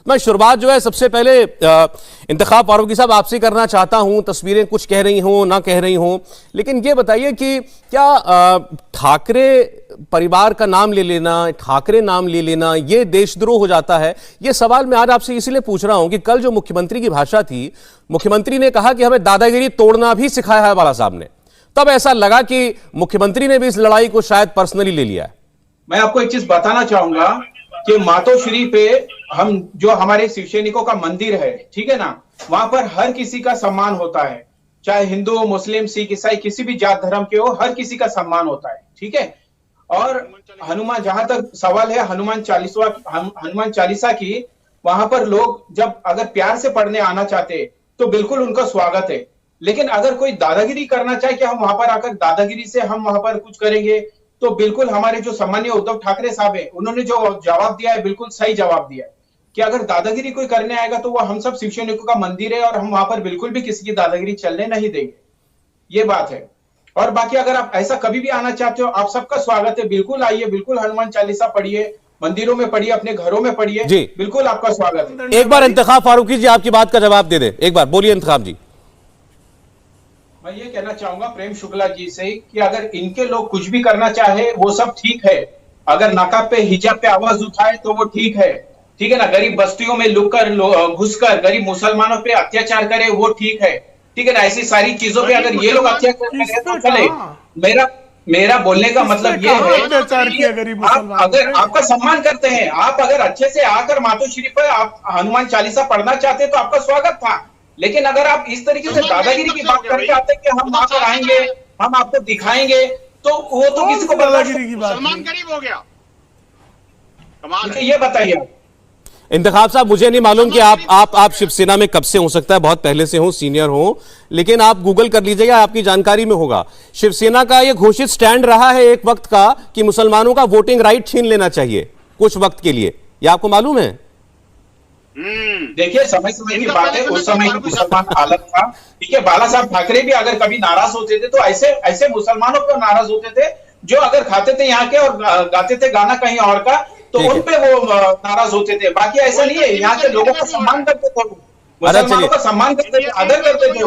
मैं शुरुआत जो है सबसे पहले इंतखाब फारूकी साहब आपसे करना चाहता हूं। तस्वीरें कुछ कह रही हों ना कह रही हों, लेकिन ये बताइए कि क्या ठाकरे परिवार का नाम ले लेना, ठाकरे नाम ले लेना, ये देशद्रोह हो जाता है? ये सवाल मैं आज आपसे इसलिए पूछ रहा हूं कि कल जो मुख्यमंत्री की भाषा थी, मुख्यमंत्री ने कहा कि हमें दादागिरी तोड़ना भी सिखाया है बाला साहब ने। तब ऐसा लगा कि मुख्यमंत्री ने भी इस लड़ाई को शायद पर्सनली ले लिया है। मैं आपको एक चीज बताना चाहूंगा कि मातोश्री पे हम जो हमारे शिवसैनिकों का मंदिर है, ठीक है ना, वहां पर हर किसी का सम्मान होता है, चाहे हिंदू मुस्लिम सिख ईसाई किसी भी जात धर्म के हो, हर किसी का सम्मान होता है, ठीक है। और हनुमान, जहां तक सवाल है हनुमान चालीसा की, वहां पर लोग जब अगर प्यार से पढ़ने आना चाहते तो बिल्कुल उनका स्वागत है। लेकिन अगर कोई दादागिरी करना चाहे कि हम वहां पर आकर दादागिरी से हम वहां पर कुछ करेंगे, तो बिल्कुल हमारे जो सम्मानीय उद्धव ठाकरे साहब है, उन्होंने जो जवाब दिया है बिल्कुल सही जवाब दिया है कि अगर दादागिरी कोई करने आएगा तो वो हम सब शिवसैनिकों का मंदिर है और हम वहां पर बिल्कुल भी किसी की दादागिरी चलने नहीं देंगे, ये बात है। और बाकी अगर आप ऐसा कभी भी आना चाहते हो, आप सबका स्वागत है, बिल्कुल आइए, बिल्कुल हनुमान चालीसा पढ़िए, मंदिरों में पढ़िए, अपने घरों में पढ़िए, बिल्कुल आपका स्वागत है। एक बार इंतखाब फारूकी जी आपकी बात का जवाब दे दे, एक बार बोलिए इंतखाब जी। मैं ये कहना चाहूंगा प्रेम शुक्ला जी से कि अगर इनके लोग कुछ भी करना चाहे वो सब ठीक है, अगर नकाब पे हिजाब पे आवाज उठाए तो वो ठीक है, ठीक है ना, गरीब बस्तियों में लुककर घुसकर गरीब मुसलमानों पे अत्याचार करे वो ठीक है, ठीक है ना, ऐसी सारी चीजों पे अगर ये लोग अत्याचार करें तो चले। मेरा बोलने का मतलब ये है आप अगर आपका सम्मान करते हैं, आप अगर अच्छे से आकर मातोश्री पर आप हनुमान चालीसा पढ़ना चाहते हैं तो आपका स्वागत था। लेकिन अगर आप इस तरीके से दादागिरी की बात करके आते हैं कि हम वहां पर आएंगे, हम आपको दिखाएंगे, तो वो तो किसी को दादागिरी की बात, सलमान गरीब हो गया, कमाल है। ये बताइए इंतखाब साहब, मुझे नहीं मालूम कि आप शिवसेना में कब से, हो सकता है बहुत पहले से हो, सीनियर हो, लेकिन आप गूगल कर लीजिएगा, आपकी जानकारी में होगा। शिवसेना का यह घोषित स्टैंड रहा है एक वक्त का कि मुसलमानों का वोटिंग राइट छीन लेना चाहिए कुछ वक्त के लिए, यह आपको मालूम है? देखिए, समय समय की बात है, उस समय मुसलमान हालत था, ठीक है। बाला साहब ठाकरे भी अगर कभी नाराज होते थे तो ऐसे मुसलमानों पर नाराज होते थे जो अगर खाते थे यहाँ के और गाते थे गाना कहीं और का, तो उन पे वो नाराज होते थे। बाकी ऐसा नहीं है, यहाँ के लोगों का सम्मान करते थे, मुसलमानों का सम्मान करते थे, आदर करते थे।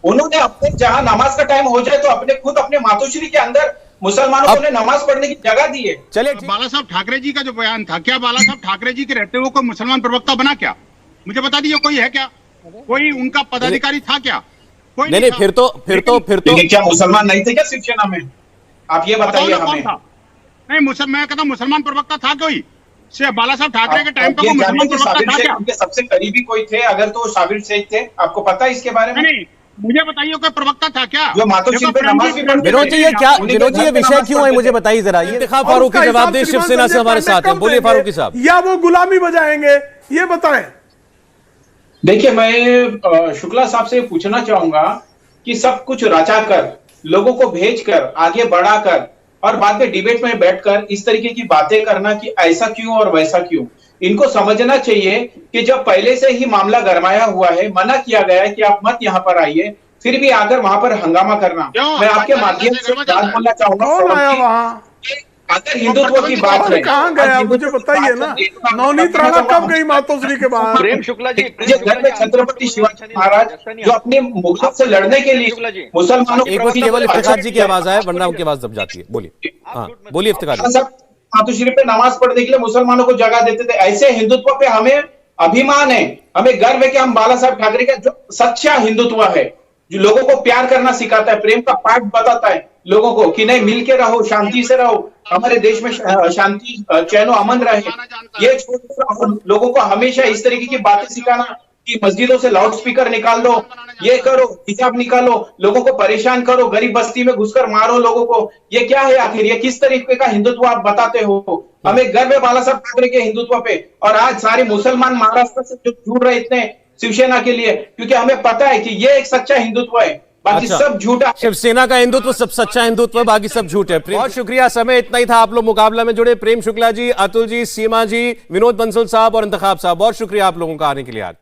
उन्होंने अपने जहां नमाज का टाइम हो जाए तो अपने मातोश्री के अंदर मुसलमानों को नमाज पढ़ने की जगह दी है। चलिए, बाला साहब ठाकरे जी का जो बयान था, क्या बाला साहब ठाकरे जी के रहते हुए कोई मुसलमान प्रवक्ता बना क्या? मुझे बता दीजिए, कोई है क्या? कोई उनका पदाधिकारी था क्या? कोई नहीं, फिर तो क्या मुसलमान नहीं थे क्या शिवसेना में? आप ये बताइए हमें। नहीं, मैं कहता मुसलमान प्रवक्ता था कोई? बाला साहब ठाकरे के टाइम पर मुसलमान प्रवक्ता था क्या? उनके सबसे करीबी कोई थे अगर, तो साबिर शेख थे, आपको पता है इसके बारे में? नहीं, मुझे बताइए कोई प्रवक्ता था क्या जो मातोश्री पे नमाज भी पढ़ते? विनोद जी, विनोद जी, ये विषय क्यों है मुझे बताइए जरा। ये इंतखाब फारूकी जवाब दे, शिवसेना से हमारे साथ हैं, बोलिए फारूकी साहब। या वो गुलामी बजाएंगे, ये बताएं। देखिए, मैं शुक्ला साहब से पूछना चाहूंगा कि सब कुछ रचाकर, लोगों को भेजकर, आगे बढ़ाकर और बाद में डिबेट में बैठकर इस तरीके की बातें करना कि ऐसा क्यों और वैसा क्यों, इनको समझना चाहिए कि जब पहले से ही मामला गरमाया हुआ है, मना किया गया है कि आप मत यहाँ पर आइए, फिर भी आकर वहां पर हंगामा करना। मैं आपके माध्यम से बात बोलना चाहूंगा, अगर हिंदुत्व की बात है, कहाँ गया मुझे बताइए ना, नवनीत राणा कब गई मातोश्री के बाद? प्रेम शुक्ला जी, घर में छत्रपति शिवाजी महाराज जो अपने मुगलों से लड़ने के लिए मुसलमानों एक बार केवल इफ्तिखार जी की आवाज आए, वरना उनकी आवाज दब जाती है। बोलिए, हाँ बोलिए इफ्तिखार जी। मातोश्री पे नमाज पढ़ने के लिए मुसलमानों को जगह देते थे। ऐसे हिंदुत्व पे हमें अभिमान है, हमें गर्व है कि हम बाला साहब ठाकरे का जो सच्चा हिंदुत्व है, जो लोगों को प्यार करना सिखाता है, प्रेम का पाठ बताता है लोगों को कि नहीं, मिलके रहो, शांति से रहो, हमारे देश में शांति चैन अमन रहे, ये छोड़कर लोगों को हमेशा इस तरीके की बातें सिखाना कि मस्जिदों से लाउड स्पीकर निकाल दो, ये करो, हिजाब निकालो, लोगों को परेशान करो, गरीब बस्ती में घुसकर मारो लोगों को, ये क्या है आखिर? ये किस तरीके का हिंदुत्व आप बताते हो? हमें गर्व है बाला साहब ठाकरे के हिंदुत्व पे। और आज सारे मुसलमान महाराष्ट्र से जो जुड़ रहे इतने शिवसेना के लिए, क्योंकि हमें पता है कि ये एक सच्चा हिंदुत्व है, बाकी सब झूठा। शिवसेना का हिंदुत्व सब सच्चा हिंदुत्व है, बाकी सब झूठ है। बहुत शुक्रिया, समय इतना ही था। आप लोग मुकाबला में जुड़े, प्रेम शुक्ला जी, अतुल जी, सीमा जी, विनोद बंसल साहब और इंतखाब साहब, बहुत शुक्रिया आप लोगों का आने के लिए आज।